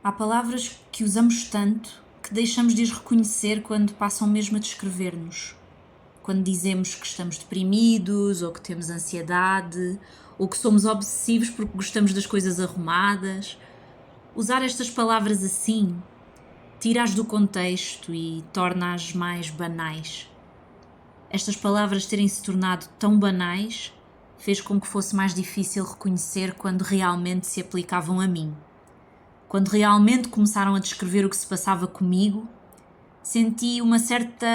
Há palavras que usamos tanto que deixamos de as reconhecer quando passam mesmo a descrever-nos. Quando dizemos que estamos deprimidos, ou que temos ansiedade, ou que somos obsessivos porque gostamos das coisas arrumadas. Usar estas palavras assim tira-as do contexto e torna-as mais banais. Estas palavras terem se tornado tão banais fez com que fosse mais difícil reconhecer quando realmente se aplicavam a mim. Quando realmente começaram a descrever o que se passava comigo, senti uma certa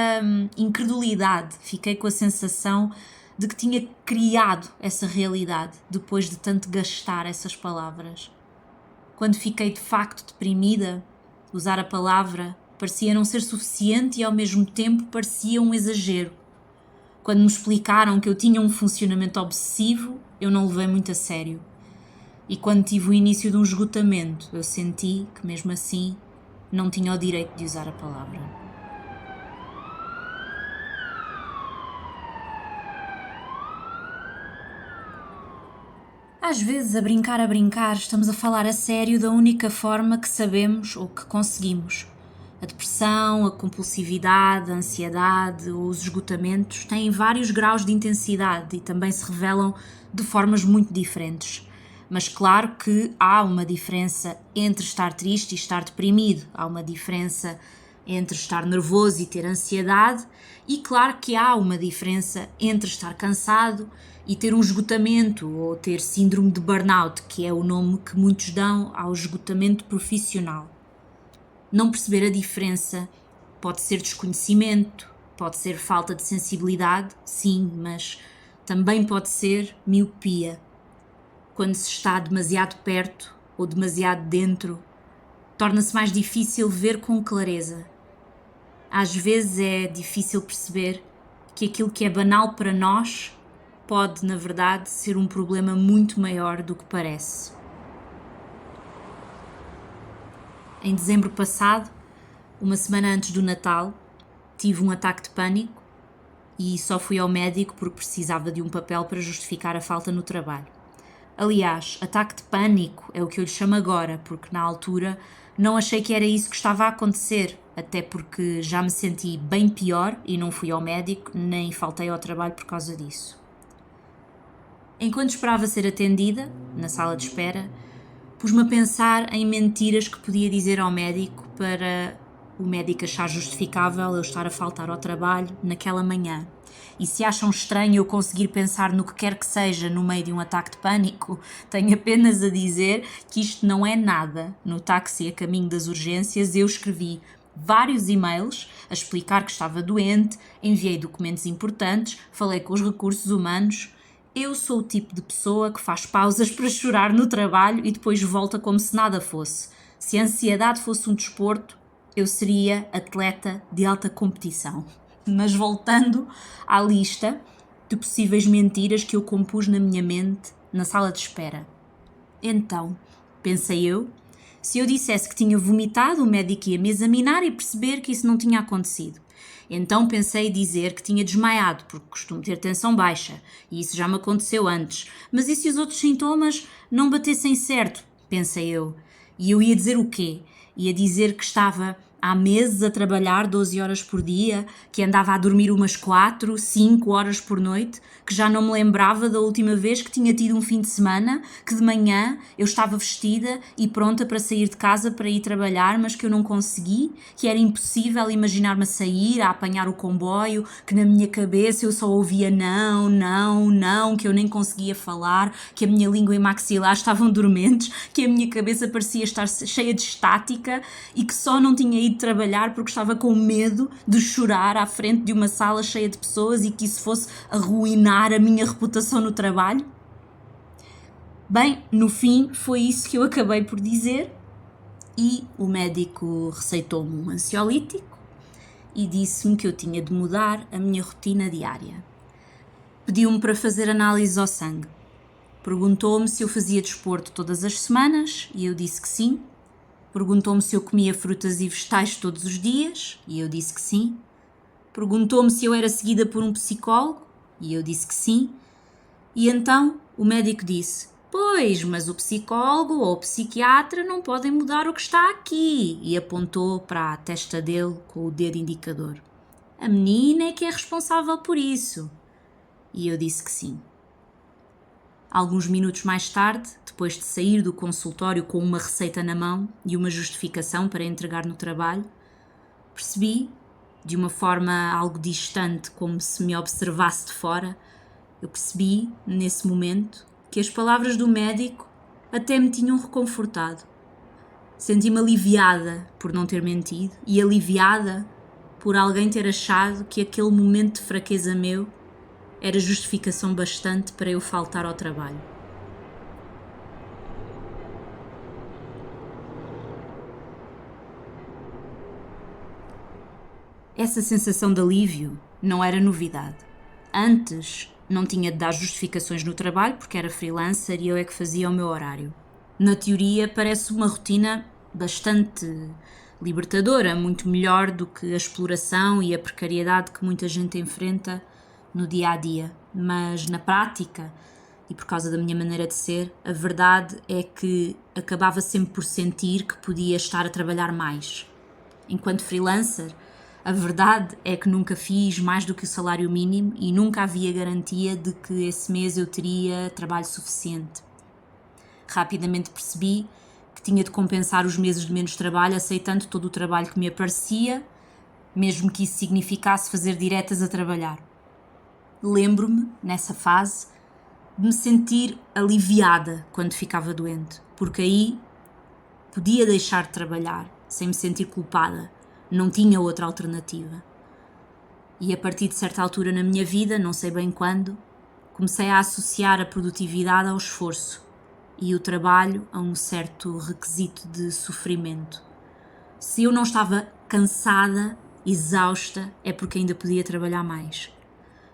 incredulidade. Fiquei com a sensação de que tinha criado essa realidade depois de tanto gastar essas palavras. Quando fiquei de facto deprimida, usar a palavra parecia não ser suficiente e ao mesmo tempo parecia um exagero. Quando me explicaram que eu tinha um funcionamento obsessivo, eu não levei muito a sério. E quando tive o início de um esgotamento, eu senti que mesmo assim não tinha o direito de usar a palavra. Às vezes, a brincar, estamos a falar a sério da única forma que sabemos ou que conseguimos. A depressão, a compulsividade, a ansiedade ou os esgotamentos têm vários graus de intensidade e também se revelam de formas muito diferentes. Mas claro que há uma diferença entre estar triste e estar deprimido, há uma diferença entre estar nervoso e ter ansiedade, e claro que há uma diferença entre estar cansado e ter um esgotamento ou ter síndrome de burnout, que é o nome que muitos dão ao esgotamento profissional. Não perceber a diferença pode ser desconhecimento, pode ser falta de sensibilidade, sim, mas também pode ser miopia. Quando se está demasiado perto ou demasiado dentro, torna-se mais difícil ver com clareza. Às vezes é difícil perceber que aquilo que é banal para nós pode, na verdade, ser um problema muito maior do que parece. Em dezembro passado, uma semana antes do Natal, tive um ataque de pânico e só fui ao médico porque precisava de um papel para justificar a falta no trabalho. Aliás, ataque de pânico é o que eu lhe chamo agora, porque na altura não achei que era isso que estava a acontecer, até porque já me senti bem pior e não fui ao médico, nem faltei ao trabalho por causa disso. Enquanto esperava ser atendida, na sala de espera, pus-me a pensar em mentiras que podia dizer ao médico para o médico achar justificável eu estar a faltar ao trabalho naquela manhã. E se acham estranho eu conseguir pensar no que quer que seja no meio de um ataque de pânico, tenho apenas a dizer que isto não é nada. No táxi a caminho das urgências eu escrevi vários e-mails a explicar que estava doente, enviei documentos importantes, falei com os recursos humanos. Eu sou o tipo de pessoa que faz pausas para chorar no trabalho e depois volta como se nada fosse. Se a ansiedade fosse um desporto, eu seria atleta de alta competição. Mas voltando à lista de possíveis mentiras que eu compus na minha mente na sala de espera. Então, pensei eu, se eu dissesse que tinha vomitado, o médico ia me examinar e perceber que isso não tinha acontecido. Então pensei dizer que tinha desmaiado, porque costumo ter tensão baixa, e isso já me aconteceu antes. Mas e se os outros sintomas não batessem certo? Pensei eu. E eu ia dizer o quê? Ia dizer que estava há meses a trabalhar 12 horas por dia, que andava a dormir umas 4, 5 horas por noite, que já não me lembrava da última vez que tinha tido um fim de semana, que de manhã eu estava vestida e pronta para sair de casa para ir trabalhar, mas que eu não consegui, que era impossível imaginar-me a sair, a apanhar o comboio, que na minha cabeça eu só ouvia não, não, não, que eu nem conseguia falar, que a minha língua e maxilar estavam dormentes, que a minha cabeça parecia estar cheia de estática e que só não tinha ido trabalhar porque estava com medo de chorar à frente de uma sala cheia de pessoas e que isso fosse arruinar a minha reputação no trabalho? Bem, no fim foi isso que eu acabei por dizer e o médico receitou-me um ansiolítico e disse-me que eu tinha de mudar a minha rotina diária. Pediu-me para fazer análise ao sangue. Perguntou-me se eu fazia desporto todas as semanas e eu disse que sim. Perguntou-me se eu comia frutas e vegetais todos os dias e eu disse que sim. Perguntou-me se eu era seguida por um psicólogo e eu disse que sim. E então o médico disse: Pois, mas o psicólogo ou o psiquiatra não podem mudar o que está aqui, e apontou para a testa dele com o dedo indicador. A menina é que é responsável por isso. E eu disse que sim. Alguns minutos mais tarde, depois de sair do consultório com uma receita na mão e uma justificação para entregar no trabalho, percebi, de uma forma algo distante, como se me observasse de fora, eu percebi, nesse momento, que as palavras do médico até me tinham reconfortado. Senti-me aliviada por não ter mentido e aliviada por alguém ter achado que aquele momento de fraqueza meu era justificação bastante para eu faltar ao trabalho. Essa sensação de alívio não era novidade. Antes não tinha de dar justificações no trabalho porque era freelancer e eu é que fazia o meu horário. Na teoria parece uma rotina bastante libertadora, muito melhor do que a exploração e a precariedade que muita gente enfrenta no dia a dia, mas na prática, e por causa da minha maneira de ser, a verdade é que acabava sempre por sentir que podia estar a trabalhar mais. Enquanto freelancer, a verdade é que nunca fiz mais do que o salário mínimo e nunca havia garantia de que esse mês eu teria trabalho suficiente. Rapidamente percebi que tinha de compensar os meses de menos trabalho aceitando todo o trabalho que me aparecia, mesmo que isso significasse fazer diretas a trabalhar. Lembro-me, nessa fase, de me sentir aliviada quando ficava doente, porque aí podia deixar de trabalhar sem me sentir culpada, não tinha outra alternativa. E a partir de certa altura na minha vida, não sei bem quando, comecei a associar a produtividade ao esforço e o trabalho a um certo requisito de sofrimento. Se eu não estava cansada, exausta, é porque ainda podia trabalhar mais.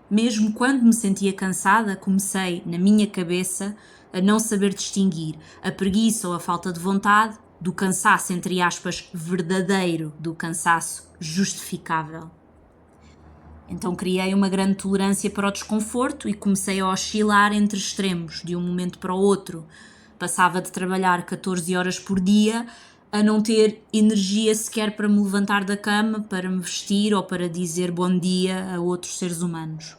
Mesmo quando me sentia cansada, comecei, na minha cabeça, a não saber distinguir a preguiça ou a falta de vontade do cansaço, entre aspas, verdadeiro, do cansaço justificável. Então criei uma grande tolerância para o desconforto e comecei a oscilar entre extremos, de um momento para o outro. Passava de trabalhar 14 horas por dia a não ter energia sequer para me levantar da cama, para me vestir ou para dizer bom dia a outros seres humanos.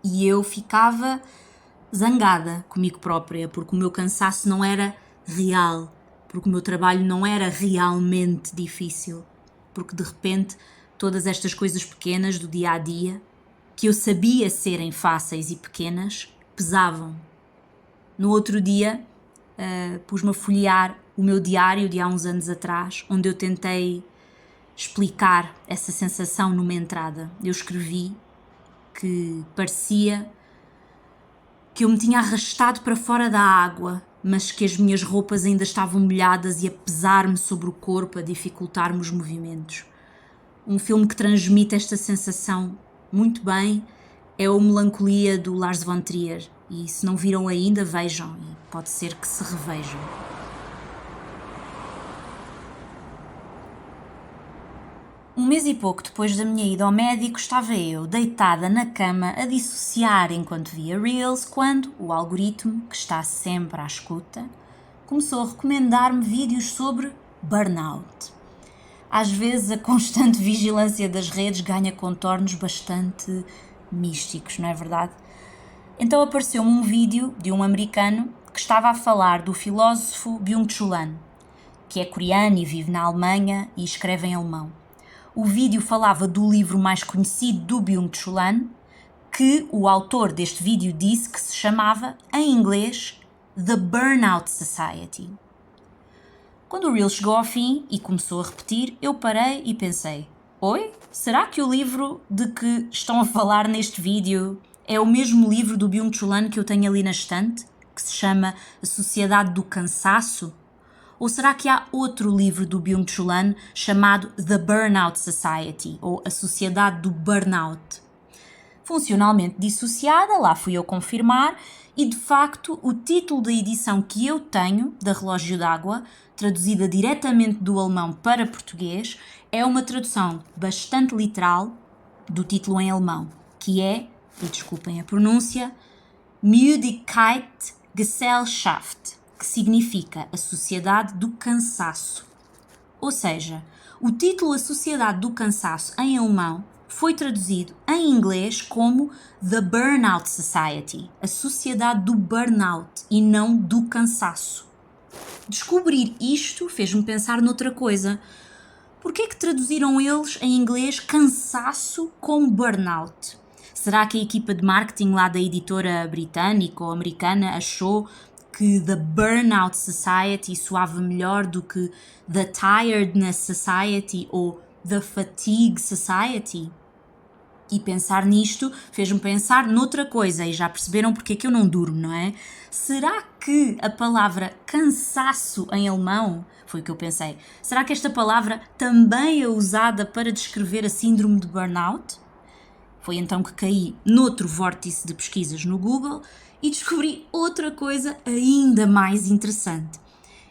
E eu ficava zangada comigo própria, porque o meu cansaço não era real, porque o meu trabalho não era realmente difícil, porque de repente todas estas coisas pequenas do dia a dia, que eu sabia serem fáceis e pequenas, pesavam. No outro dia, pus-me a folhear o meu diário de há uns anos atrás, onde eu tentei explicar essa sensação numa entrada. Eu escrevi que parecia que eu me tinha arrastado para fora da água, mas que as minhas roupas ainda estavam molhadas e a pesar-me sobre o corpo, a dificultar-me os movimentos. Um filme que transmite esta sensação muito bem é o Melancolia, do Lars von Trier, e se não viram ainda, vejam, e pode ser que se revejam. Um mês e pouco depois da minha ida ao médico, estava eu deitada na cama a dissociar enquanto via Reels, quando o algoritmo, que está sempre à escuta, começou a recomendar-me vídeos sobre burnout. Às vezes a constante vigilância das redes ganha contornos bastante místicos, não é verdade? Então apareceu-me um vídeo de um americano que estava a falar do filósofo Byung-Chul Han, que é coreano e vive na Alemanha e escreve em alemão. O vídeo falava do livro mais conhecido do Byung-Chul Han, que o autor deste vídeo disse que se chamava, em inglês, The Burnout Society. Quando o Reel chegou ao fim e começou a repetir, eu parei e pensei: oi, será que o livro de que estão a falar neste vídeo é o mesmo livro do Byung-Chul Han que eu tenho ali na estante, que se chama A Sociedade do Cansaço? Ou será que há outro livro do Byung-Chul Han chamado The Burnout Society, ou A Sociedade do Burnout? Funcionalmente dissociada, lá fui eu confirmar, e de facto o título da edição que eu tenho, da Relógio d'Água, traduzida diretamente do alemão para português, é uma tradução bastante literal do título em alemão, que é, e desculpem a pronúncia, Müdigkeit Gesellschaft, que significa a Sociedade do Cansaço. Ou seja, o título A Sociedade do Cansaço em alemão foi traduzido em inglês como The Burnout Society, a Sociedade do Burnout e não do Cansaço. Descobrir isto fez-me pensar noutra coisa. Porquê é que traduziram eles em inglês cansaço como burnout? Será que a equipa de marketing lá da editora britânica ou americana achou que The Burnout Society soava melhor do que The Tiredness Society ou The Fatigue Society? E pensar nisto fez-me pensar noutra coisa, e já perceberam porque é que eu não durmo, não é? Será que a palavra cansaço em alemão, foi o que eu pensei, será que esta palavra também é usada para descrever a síndrome de burnout? Foi então que caí noutro vórtice de pesquisas no Google e descobri outra coisa ainda mais interessante.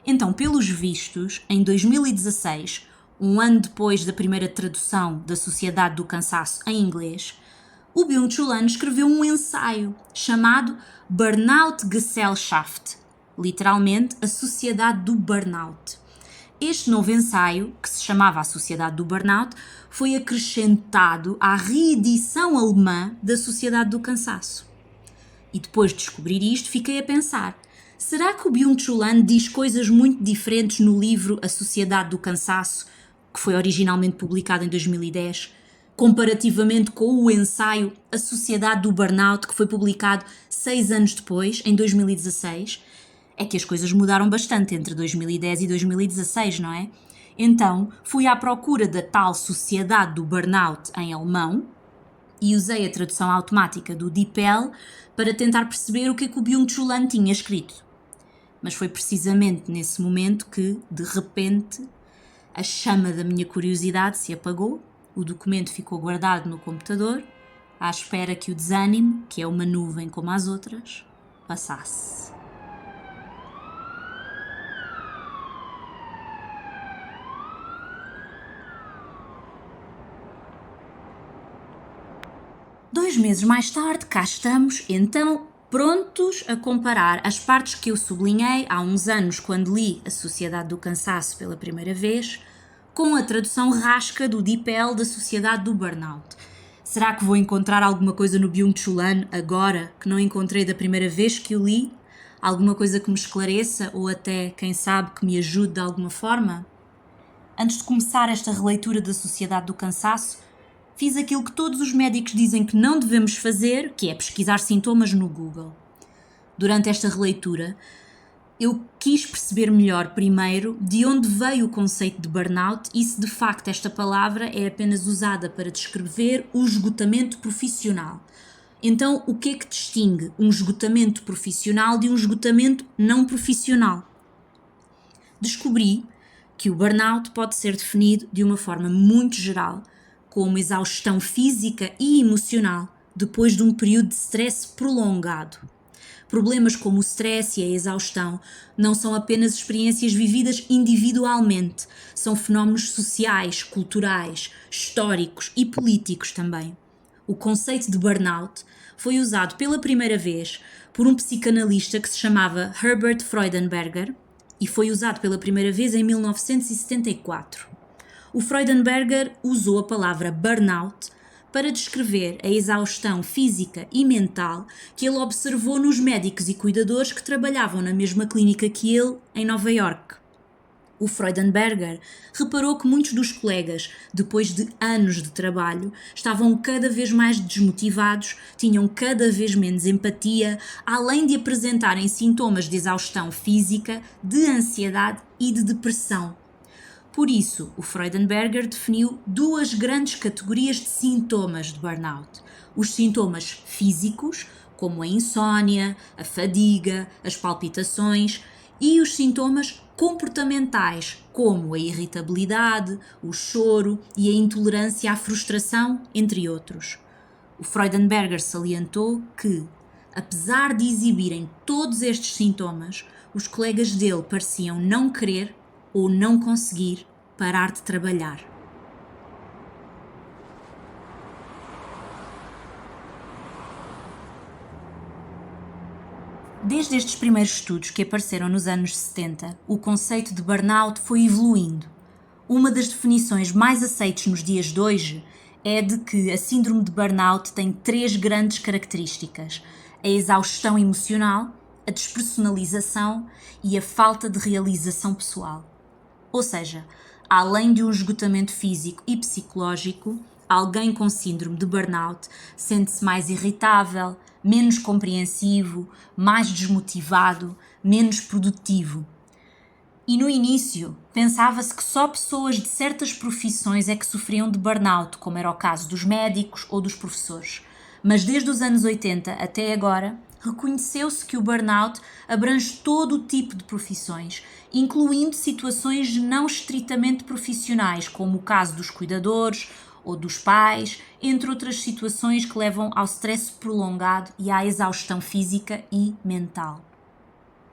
Então, pelos vistos, em 2016, um ano depois da primeira tradução da Sociedade do Cansaço em inglês, o Byung-Chul Han escreveu um ensaio chamado Burnout Gesellschaft, literalmente a Sociedade do Burnout. Este novo ensaio, que se chamava a Sociedade do Burnout, foi acrescentado à reedição alemã da Sociedade do Cansaço. E depois de descobrir isto, fiquei a pensar, será que o Byung-Chul Han diz coisas muito diferentes no livro A Sociedade do Cansaço, que foi originalmente publicado em 2010, comparativamente com o ensaio A Sociedade do Burnout, que foi publicado 6 anos depois, em 2016? É que as coisas mudaram bastante entre 2010 e 2016, não é? Então, fui à procura da tal Sociedade do Burnout em alemão e usei a tradução automática do DeepL para tentar perceber o que é que o Byung-Chul Han tinha escrito. Mas foi precisamente nesse momento que, de repente, a chama da minha curiosidade se apagou, o documento ficou guardado no computador, à espera que o desânimo, que é uma nuvem como as outras, passasse. Dois meses mais tarde, cá estamos, então, prontos a comparar as partes que eu sublinhei há uns anos quando li A Sociedade do Cansaço pela primeira vez, com a tradução rasca do DeepL da Sociedade do Burnout. Será que vou encontrar alguma coisa no Byung-Chul Han agora que não encontrei da primeira vez que o li? Alguma coisa que me esclareça ou até, quem sabe, que me ajude de alguma forma? Antes de começar esta releitura da Sociedade do Cansaço, fiz aquilo que todos os médicos dizem que não devemos fazer, que é pesquisar sintomas no Google. Durante esta releitura, eu quis perceber melhor, primeiro, de onde veio o conceito de burnout e se de facto esta palavra é apenas usada para descrever o esgotamento profissional. Então, o que é que distingue um esgotamento profissional de um esgotamento não profissional? Descobri que o burnout pode ser definido de uma forma muito geral, como exaustão física e emocional depois de um período de stress prolongado. Problemas como o stress e a exaustão não são apenas experiências vividas individualmente, são fenómenos sociais, culturais, históricos e políticos também. O conceito de burnout foi usado pela primeira vez por um psicanalista que se chamava Herbert Freudenberger e foi usado pela primeira vez em 1974. O Freudenberger usou a palavra burnout para descrever a exaustão física e mental que ele observou nos médicos e cuidadores que trabalhavam na mesma clínica que ele, em Nova Iorque. O Freudenberger reparou que muitos dos colegas, depois de anos de trabalho, estavam cada vez mais desmotivados, tinham cada vez menos empatia, além de apresentarem sintomas de exaustão física, de ansiedade e de depressão. Por isso, o Freudenberger definiu duas grandes categorias de sintomas de burnout. Os sintomas físicos, como a insónia, a fadiga, as palpitações, e os sintomas comportamentais, como a irritabilidade, o choro e a intolerância à frustração, entre outros. O Freudenberger salientou que, apesar de exibirem todos estes sintomas, os colegas dele pareciam não querer ou não conseguir parar de trabalhar. Desde estes primeiros estudos que apareceram nos anos 70, o conceito de burnout foi evoluindo. Uma das definições mais aceites nos dias de hoje é de que a síndrome de burnout tem 3 grandes características: a exaustão emocional, a despersonalização e a falta de realização pessoal. Ou seja, além de um esgotamento físico e psicológico, alguém com síndrome de burnout sente-se mais irritável, menos compreensivo, mais desmotivado, menos produtivo. E no início, pensava-se que só pessoas de certas profissões é que sofriam de burnout, como era o caso dos médicos ou dos professores. Mas desde os anos 80 até agora, reconheceu-se que o burnout abrange todo o tipo de profissões, incluindo situações não estritamente profissionais, como o caso dos cuidadores ou dos pais, entre outras situações que levam ao stress prolongado e à exaustão física e mental.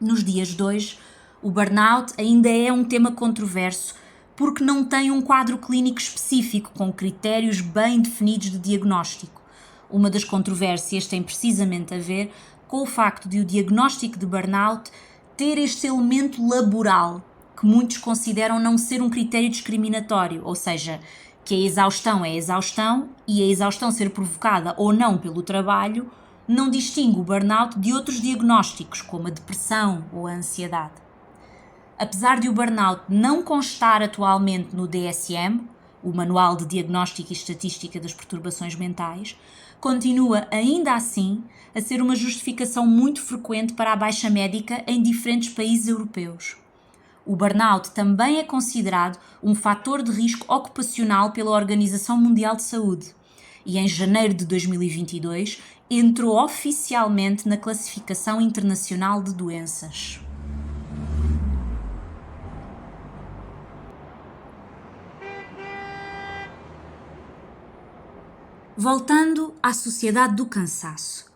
Nos dias de hoje, o burnout ainda é um tema controverso porque não tem um quadro clínico específico com critérios bem definidos de diagnóstico. Uma das controvérsias tem precisamente a ver com o facto de o diagnóstico de burnout ter este elemento laboral, que muitos consideram não ser um critério discriminatório, ou seja, que a exaustão é exaustão e a exaustão ser provocada ou não pelo trabalho não distingue o burnout de outros diagnósticos, como a depressão ou a ansiedade. Apesar de o burnout não constar atualmente no DSM, o Manual de Diagnóstico e Estatística das Perturbações Mentais, continua ainda assim a ser uma justificação muito frequente para a baixa médica em diferentes países europeus. O burnout também é considerado um fator de risco ocupacional pela Organização Mundial de Saúde e em janeiro de 2022 entrou oficialmente na Classificação Internacional de Doenças. Voltando à sociedade do cansaço.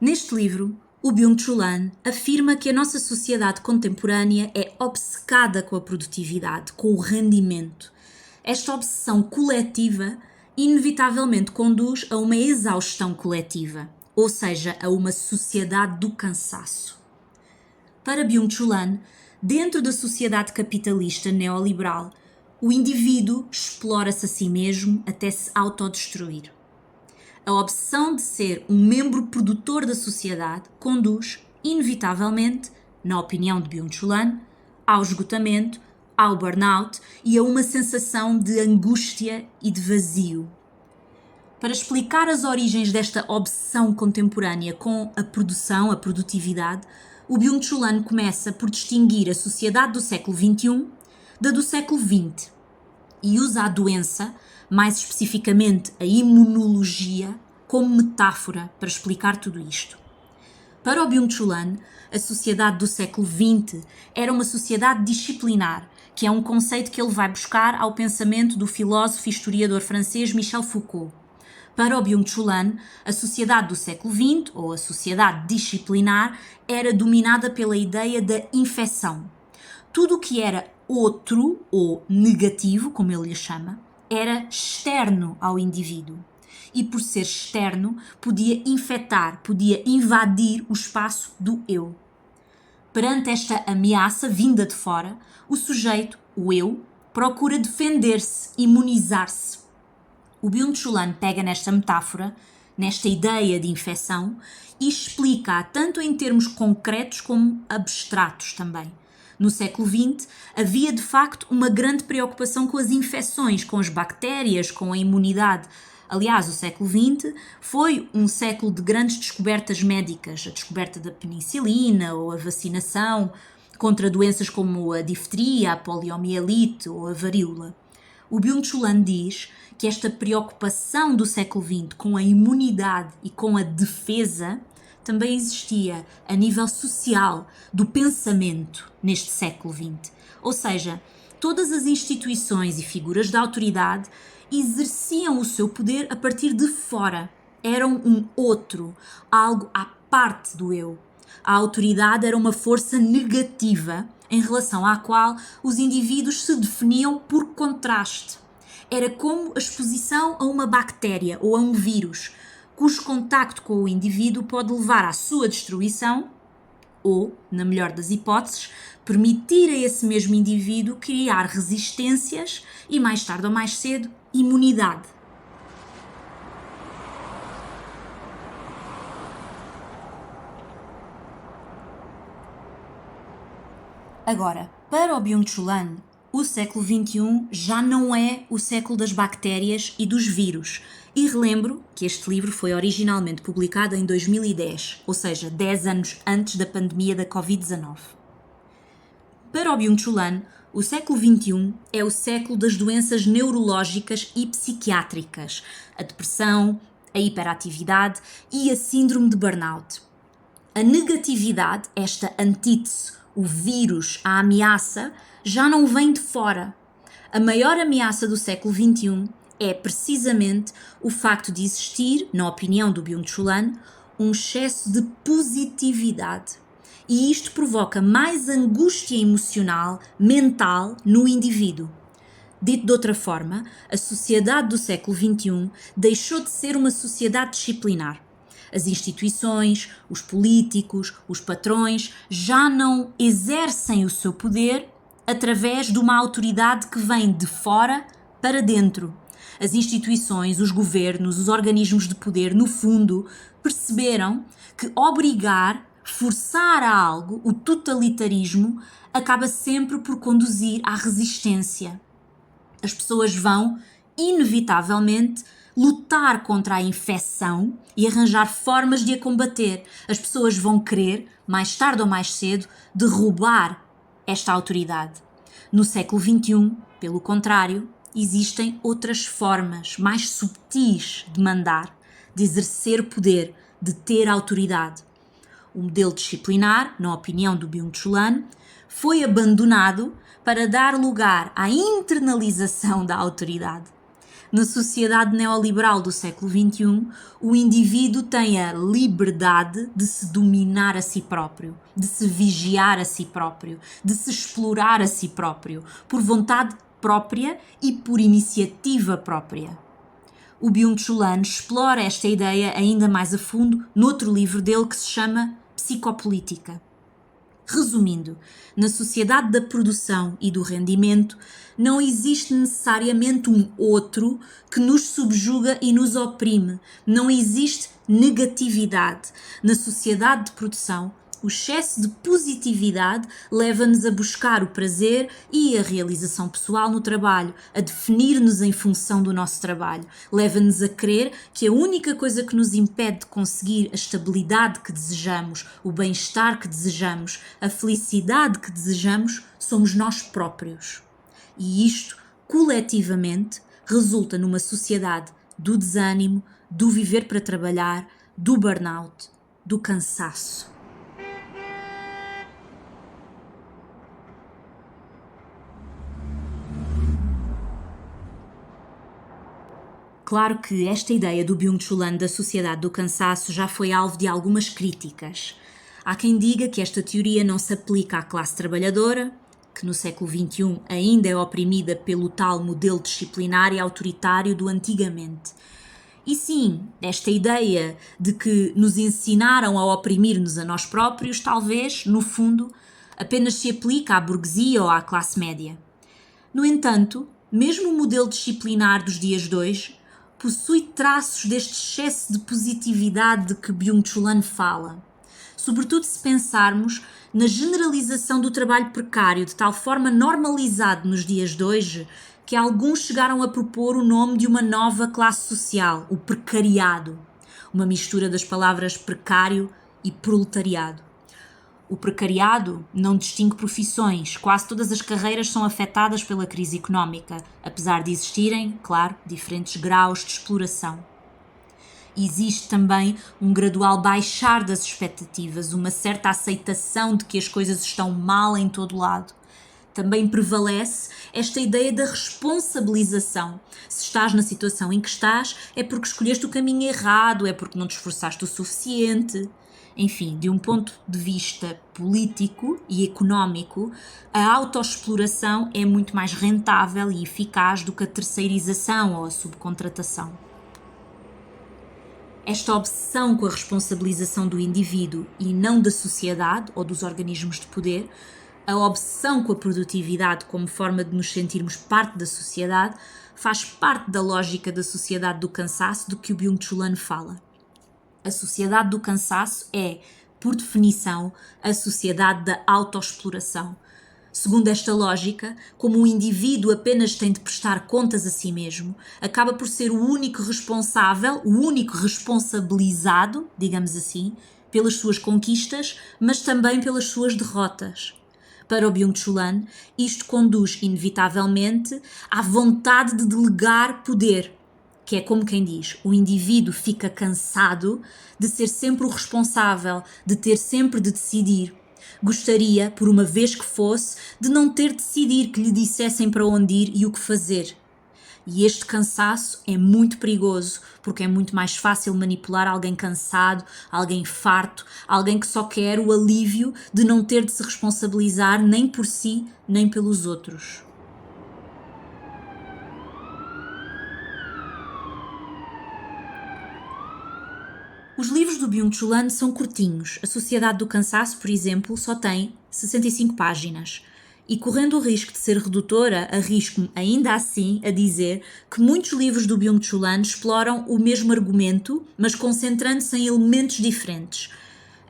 Neste livro, o Byung-Chul Han afirma que a nossa sociedade contemporânea é obcecada com a produtividade, com o rendimento. Esta obsessão coletiva inevitavelmente conduz a uma exaustão coletiva, ou seja, a uma sociedade do cansaço. Para Byung-Chul Han, dentro da sociedade capitalista neoliberal, o indivíduo explora-se a si mesmo até se autodestruir. A obsessão de ser um membro produtor da sociedade conduz, inevitavelmente, na opinião de Byung-Chul Han, ao esgotamento, ao burnout e a uma sensação de angústia e de vazio. Para explicar as origens desta obsessão contemporânea com a produção, a produtividade, o Byung-Chul Han começa por distinguir a sociedade do século XXI da do século XX e usa a doença, mais especificamente a imunologia, como metáfora para explicar tudo isto. Para o Byung-Chul Han, a sociedade do século XX era uma sociedade disciplinar, que é um conceito que ele vai buscar ao pensamento do filósofo e historiador francês Michel Foucault. Para o Byung-Chul Han, a sociedade do século XX, ou a sociedade disciplinar, era dominada pela ideia da infecção. Tudo o que era outro, ou negativo, como ele lhe chama, era externo ao indivíduo. E por ser externo, podia infectar, podia invadir o espaço do eu. Perante esta ameaça vinda de fora, o sujeito, o eu, procura defender-se, imunizar-se. O Byung-Chul Han pega nesta metáfora, nesta ideia de infecção, e explica-a tanto em termos concretos como abstratos também. No século XX, havia de facto uma grande preocupação com as infecções, com as bactérias, com a imunidade. Aliás, o século XX foi um século de grandes descobertas médicas, a descoberta da penicilina ou a vacinação contra doenças como a difteria, a poliomielite ou a varíola. O Byung-Chul Han diz que esta preocupação do século XX com a imunidade e com a defesa também existia a nível social, do pensamento neste século XX. Ou seja, todas as instituições e figuras de autoridade exerciam o seu poder a partir de fora. Eram um outro, algo à parte do eu. A autoridade era uma força negativa em relação à qual os indivíduos se definiam por contraste. Era como a exposição a uma bactéria ou a um vírus, cujo contacto com o indivíduo pode levar à sua destruição ou, na melhor das hipóteses, permitir a esse mesmo indivíduo criar resistências e, mais tarde ou mais cedo, imunidade. Agora, para o Byung-Chul Han, o século XXI já não é o século das bactérias e dos vírus. E relembro que este livro foi originalmente publicado em 2010, ou seja, 10 anos antes da pandemia da Covid-19. Para o Byung-Chul Han, o século XXI é o século das doenças neurológicas e psiquiátricas, a depressão, a hiperatividade e a síndrome de burnout. A negatividade, esta antítese, o vírus, a ameaça, já não vem de fora. A maior ameaça do século XXI é precisamente o facto de existir, na opinião do Byung-Chul Han, um excesso de positividade. E isto provoca mais angústia emocional, mental, no indivíduo. Dito de outra forma, a sociedade do século XXI deixou de ser uma sociedade disciplinar. As instituições, os políticos, os patrões já não exercem o seu poder através de uma autoridade que vem de fora para dentro. As instituições, os governos, os organismos de poder, no fundo, perceberam que obrigar, forçar a algo, o totalitarismo, acaba sempre por conduzir à resistência. As pessoas vão, inevitavelmente, lutar contra a infecção e arranjar formas de a combater. As pessoas vão querer, mais tarde ou mais cedo, derrubar esta autoridade. No século XXI, pelo contrário, existem outras formas mais subtis de mandar, de exercer poder, de ter autoridade. O modelo disciplinar, na opinião do Byung-Chul Han, foi abandonado para dar lugar à internalização da autoridade. Na sociedade neoliberal do século XXI, o indivíduo tem a liberdade de se dominar a si próprio, de se vigiar a si próprio, de se explorar a si próprio, por vontade própria e por iniciativa própria. O Byung-Chul Han explora esta ideia ainda mais a fundo noutro livro dele que se chama Psicopolítica. Resumindo, na sociedade da produção e do rendimento, não existe necessariamente um outro que nos subjuga e nos oprime. Não existe negatividade. Na sociedade de produção, o excesso de positividade leva-nos a buscar o prazer e a realização pessoal no trabalho, a definir-nos em função do nosso trabalho. Leva-nos a crer que a única coisa que nos impede de conseguir a estabilidade que desejamos, o bem-estar que desejamos, a felicidade que desejamos, somos nós próprios. E isto, coletivamente, resulta numa sociedade do desânimo, do viver para trabalhar, do burnout, do cansaço. Claro que esta ideia do Byung-Chul Han da sociedade do cansaço já foi alvo de algumas críticas. Há quem diga que esta teoria não se aplica à classe trabalhadora, que no século XXI ainda é oprimida pelo tal modelo disciplinar e autoritário do antigamente. E sim, esta ideia de que nos ensinaram a oprimir-nos a nós próprios, talvez, no fundo, apenas se aplica à burguesia ou à classe média. No entanto, mesmo o modelo disciplinar dos dias de hoje possui traços deste excesso de positividade de que Byung-Chul Han fala. Sobretudo se pensarmos na generalização do trabalho precário, de tal forma normalizado nos dias de hoje, que alguns chegaram a propor o nome de uma nova classe social, o precariado, uma mistura das palavras precário e proletariado. O precariado não distingue profissões, quase todas as carreiras são afetadas pela crise económica, apesar de existirem, claro, diferentes graus de exploração. Existe também um gradual baixar das expectativas, uma certa aceitação de que as coisas estão mal em todo lado. Também prevalece esta ideia da responsabilização. Se estás na situação em que estás, é porque escolheste o caminho errado, é porque não te esforçaste o suficiente. Enfim, de um ponto de vista político e económico, a autoexploração é muito mais rentável e eficaz do que a terceirização ou a subcontratação. Esta obsessão com a responsabilização do indivíduo e não da sociedade ou dos organismos de poder, a obsessão com a produtividade como forma de nos sentirmos parte da sociedade, faz parte da lógica da sociedade do cansaço do que o Byung-Chul Han fala. A sociedade do cansaço é, por definição, a sociedade da autoexploração. Segundo esta lógica, como o indivíduo apenas tem de prestar contas a si mesmo, acaba por ser o único responsável, o único responsabilizado, digamos assim, pelas suas conquistas, mas também pelas suas derrotas. Para o Byung-Chul Han, isto conduz inevitavelmente à vontade de delegar poder, que é como quem diz, o indivíduo fica cansado de ser sempre o responsável, de ter sempre de decidir. Gostaria, por uma vez que fosse, de não ter de decidir, que lhe dissessem para onde ir e o que fazer. E este cansaço é muito perigoso, porque é muito mais fácil manipular alguém cansado, alguém farto, alguém que só quer o alívio de não ter de se responsabilizar nem por si, nem pelos outros. Os livros do Byung-Chul Han são curtinhos. A Sociedade do Cansaço, por exemplo, só tem 65 páginas. E correndo o risco de ser redutora, arrisco-me ainda assim a dizer que muitos livros do Byung-Chul Han exploram o mesmo argumento, mas concentrando-se em elementos diferentes.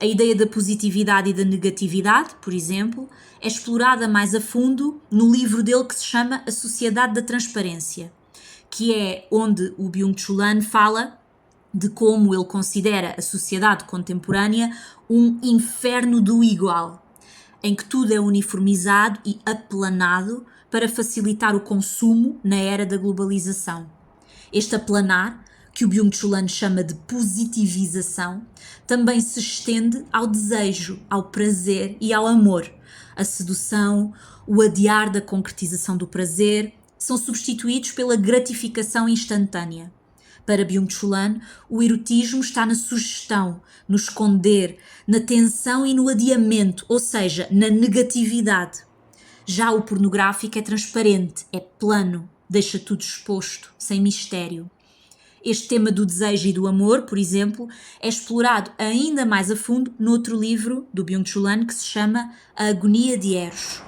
A ideia da positividade e da negatividade, por exemplo, é explorada mais a fundo no livro dele que se chama A Sociedade da Transparência, que é onde o Byung-Chul Han fala de como ele considera a sociedade contemporânea um inferno do igual, em que tudo é uniformizado e aplanado para facilitar o consumo na era da globalização. Este aplanar, que o Byung-Chul Han chama de positivização, também se estende ao desejo, ao prazer e ao amor. A sedução, o adiar da concretização do prazer, são substituídos pela gratificação instantânea. Para Byung-Chul Han, o erotismo está na sugestão, no esconder, na tensão e no adiamento, ou seja, na negatividade. Já o pornográfico é transparente, é plano, deixa tudo exposto, sem mistério. Este tema do desejo e do amor, por exemplo, é explorado ainda mais a fundo noutro livro do Byung-Chul Han que se chama A Agonia de Eros.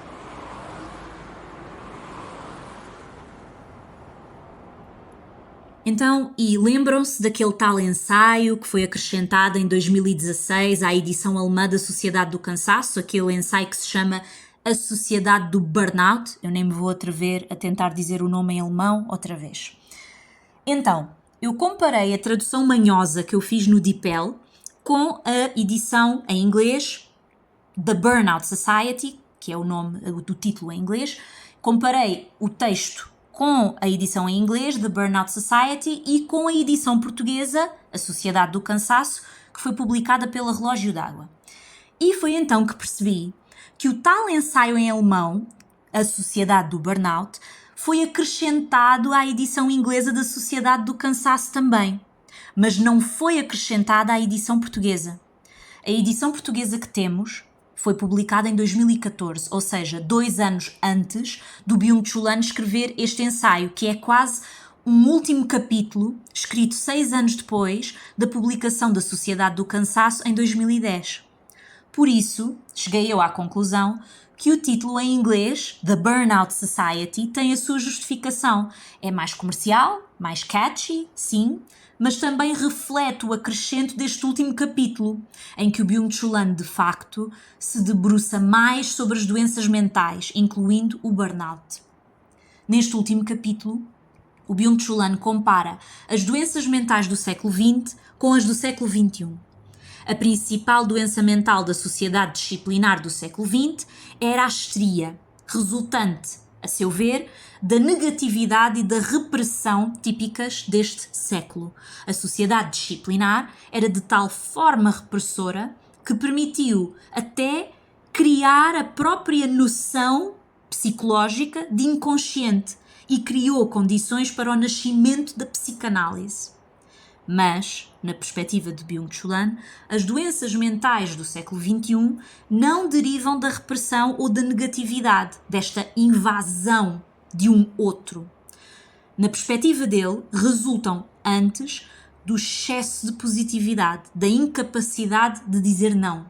Então, e lembram-se daquele tal ensaio que foi acrescentado em 2016 à edição alemã da Sociedade do Cansaço, aquele ensaio que se chama A Sociedade do Burnout? Eu nem me vou atrever a tentar dizer o nome em alemão outra vez. Então, eu comparei a tradução manhosa que eu fiz no DeepL com a edição em inglês The Burnout Society, que é o nome do título em inglês. Comparei o texto com a edição em inglês, The Burnout Society, e com a edição portuguesa, A Sociedade do Cansaço, que foi publicada pela Relógio d'Água. E foi então que percebi que o tal ensaio em alemão, A Sociedade do Burnout, foi acrescentado à edição inglesa da Sociedade do Cansaço também, mas não foi acrescentada à edição portuguesa. A edição portuguesa que temos foi publicada em 2014, ou seja, 2 anos antes do Byung-Chul Han escrever este ensaio, que é quase um último capítulo, escrito 6 anos depois da publicação da Sociedade do Cansaço em 2010. Por isso, cheguei eu à conclusão que o título em inglês, The Burnout Society, tem a sua justificação. É mais comercial, mais catchy, sim, mas também reflete o acrescento deste último capítulo, em que o Byung-Chul Han, de facto, se debruça mais sobre as doenças mentais, incluindo o burnout. Neste último capítulo, o Byung-Chul Han compara as doenças mentais do século XX com as do século XXI. A principal doença mental da sociedade disciplinar do século XX era a histeria, resultante, a seu ver, da negatividade e da repressão típicas deste século. A sociedade disciplinar era de tal forma repressora que permitiu até criar a própria noção psicológica de inconsciente e criou condições para o nascimento da psicanálise. Mas, na perspectiva de Byung-Chul Han, as doenças mentais do século XXI não derivam da repressão ou da negatividade, desta invasão de um outro. Na perspectiva dele, resultam antes do excesso de positividade, da incapacidade de dizer não.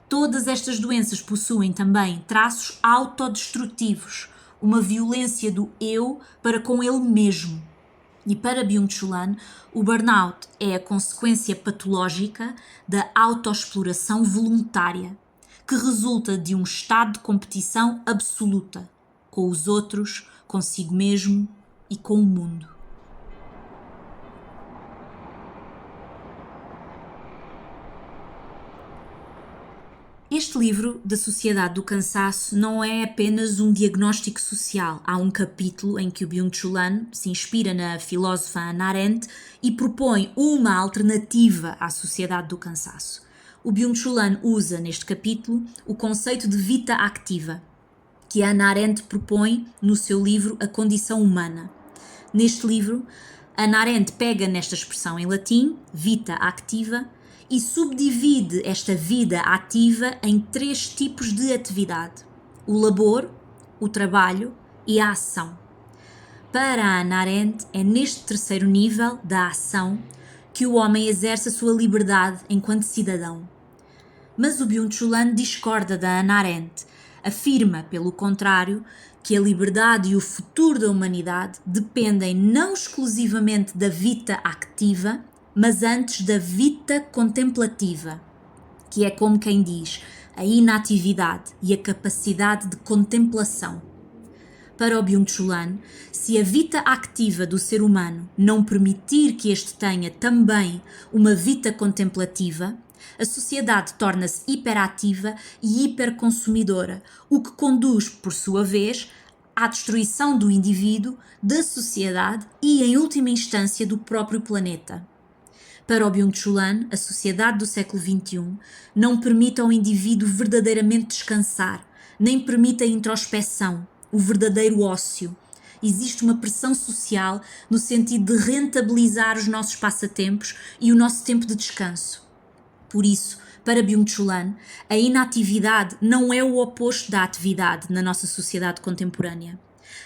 Todas estas doenças possuem também traços autodestrutivos, uma violência do eu para com ele mesmo. E para Byung-Chul Han, o burnout é a consequência patológica da autoexploração voluntária, que resulta de um estado de competição absoluta com os outros, consigo mesmo e com o mundo. Este livro da Sociedade do Cansaço não é apenas um diagnóstico social. Há um capítulo em que o Byung-Chul Han se inspira na filósofa Hannah Arendt e propõe uma alternativa à Sociedade do Cansaço. O Byung-Chul Han usa neste capítulo o conceito de vita activa, que Hannah Arendt propõe no seu livro A Condição Humana. Neste livro, Hannah Arendt pega nesta expressão em latim, vita activa, e subdivide esta vida ativa em 3 tipos de atividade: o labor, o trabalho e a ação. Para Hannah Arendt, é neste terceiro nível da ação que o homem exerce a sua liberdade enquanto cidadão. Mas o Byung-Chul Han discorda da Hannah Arendt, afirma, pelo contrário, que a liberdade e o futuro da humanidade dependem não exclusivamente da vita activa, mas antes da vita contemplativa, que é como quem diz, a inatividade e a capacidade de contemplação. Para o Byung-Chul Han, se a vita activa do ser humano não permitir que este tenha também uma vita contemplativa, a sociedade torna-se hiperativa e hiperconsumidora, o que conduz, por sua vez, à destruição do indivíduo, da sociedade e, em última instância, do próprio planeta. Para o Byung-Chul Han, a sociedade do século XXI não permite ao indivíduo verdadeiramente descansar, nem permite a introspeção, o verdadeiro ócio. Existe uma pressão social no sentido de rentabilizar os nossos passatempos e o nosso tempo de descanso. Por isso, para Byung-Chul Han, a inatividade não é o oposto da atividade na nossa sociedade contemporânea.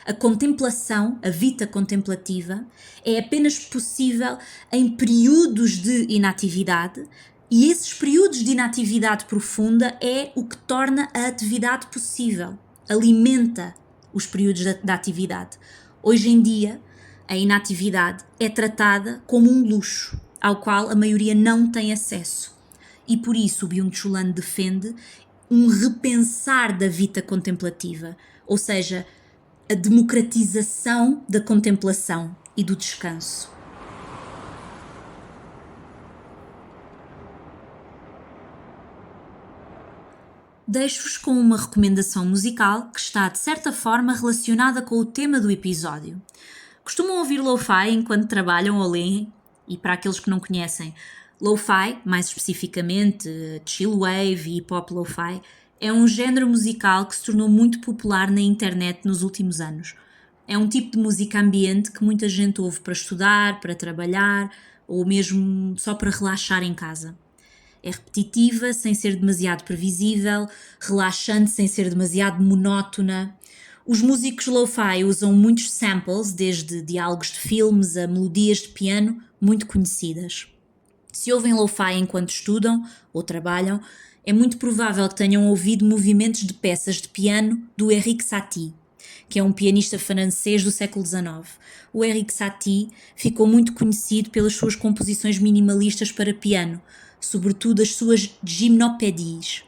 A contemplação, a vita contemplativa, é apenas possível em períodos de inatividade, e esses períodos de inatividade profunda é o que torna a atividade possível, alimenta os períodos da atividade. Hoje em dia, a inatividade é tratada como um luxo, ao qual a maioria não tem acesso. E por isso o Byung-Chul Han defende um repensar da vita contemplativa, ou seja, a democratização da contemplação e do descanso. Deixo-vos com uma recomendação musical que está, de certa forma, relacionada com o tema do episódio. Costumam ouvir lo-fi enquanto trabalham ou leem? E para aqueles que não conhecem, lo-fi, mais especificamente chill wave e pop lo-fi, é um género musical que se tornou muito popular na internet nos últimos anos. É um tipo de música ambiente que muita gente ouve para estudar, para trabalhar ou mesmo só para relaxar em casa. É repetitiva, sem ser demasiado previsível, relaxante, sem ser demasiado monótona. Os músicos lo-fi usam muitos samples, desde diálogos de filmes a melodias de piano muito conhecidas. Se ouvem lo-fi enquanto estudam ou trabalham, é muito provável que tenham ouvido movimentos de peças de piano do Erik Satie, que é um pianista francês do século XIX. O Erik Satie ficou muito conhecido pelas suas composições minimalistas para piano, sobretudo as suas gymnopédies.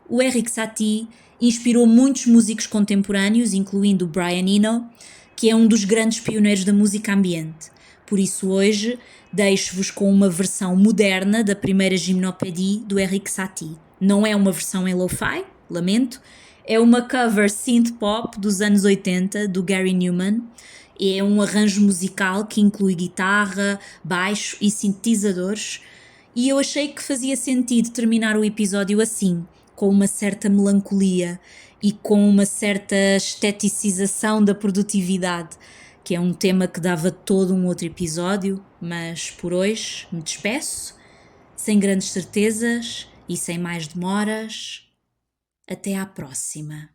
O Erik Satie inspirou muitos músicos contemporâneos, incluindo Brian Eno, que é um dos grandes pioneiros da música ambiente. Por isso hoje deixo-vos com uma versão moderna da primeira gymnopédie do Erik Satie. Não é uma versão em lo-fi, lamento, é uma cover synth-pop dos anos 80 do Gary Numan. É um arranjo musical que inclui guitarra, baixo e sintetizadores, e eu achei que fazia sentido terminar o episódio assim, com uma certa melancolia e com uma certa esteticização da produtividade, que é um tema que dava todo um outro episódio, mas por hoje me despeço, sem grandes certezas e sem mais demoras. Até à próxima.